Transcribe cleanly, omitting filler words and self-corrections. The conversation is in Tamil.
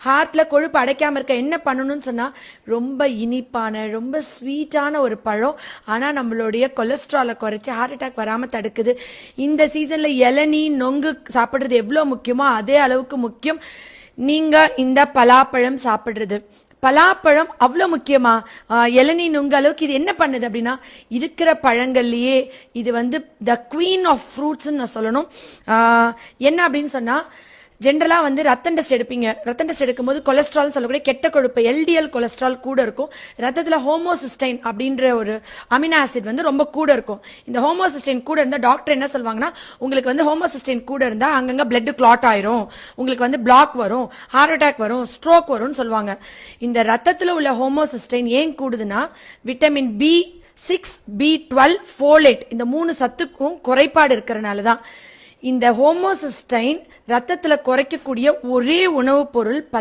ஹார்ட்ல கொழுப்பு அடைக்காம இருக்க என்ன பண்ணணும்னு சொன்னா, ரொம்ப இனிப்பான ரொம்ப ஸ்வீட்டான ஒரு பழம், ஆனா நம்மளுடைய கொலஸ்ட்ராலை குறைச்சி ஹார்ட் அட்டாக் வராம தடுக்குது. இந்த சீசன்ல இளநீ நொங்கு சாப்பிடுறது எவ்வளவு முக்கியமோ அதே அளவுக்கு முக்கியம் நீங்க இந்த பலாப்பழம் சாப்பிடுறது. பலாப்பழம் அவ்வளோ முக்கியமா? இளநீ நுங்க அளவுக்கு இது என்ன பண்ணுது அப்படின்னா, இருக்கிற பழங்கள்லயே இது த குவீன் ஆஃப் ஃப்ரூட்ஸ்ன்னு நான் சொல்லணும். என்ன அப்படின்னு சொன்னா, ஜென்ரலா ரத்தம் டெஸ்ட் எடுப்பீங்க. ரத்தம் டெஸ்ட் எடுக்கும்போது கொலஸ்ட்ரால் சொல்லக்கூடிய கெட்ட கொழுப்பு எல்டிஎல் கொலஸ்ட்ரால் கூட இருக்கும். ரத்தத்துல ஹோமோசிஸ்டைன் அப்படின்ற ஒரு அமினோ ஆசிட் ரொம்ப கூட இருக்கும். இந்த ஹோமோசிஸ்டைன் கூட இருந்தா டாக்டர் என்ன சொல்வாங்கன்னா, உங்களுக்கு ஹோமோசிஸ்டைன் கூட இருந்தா அங்கங்க பிளட் கிளாட் ஆயிரும், உங்களுக்கு பிளாக் வரும், ஹார்ட் அட்டாக் வரும், ஸ்ட்ரோக் வரும்னு சொல்லுவாங்க. இந்த ரத்தத்துல உள்ள ஹோமோசிஸ்டைன் ஏன் கூடுதுன்னா, விட்டமின் B6 B12 ஃபோலேட் இந்த 3 சத்துக்கும் குறைபாடு இருக்கிறனால தான். இந்த ஹோமோசிஸ்டைன் ரத்தத்துல குறைக்கக்கூடிய ஒரே உணவுப் பொருள்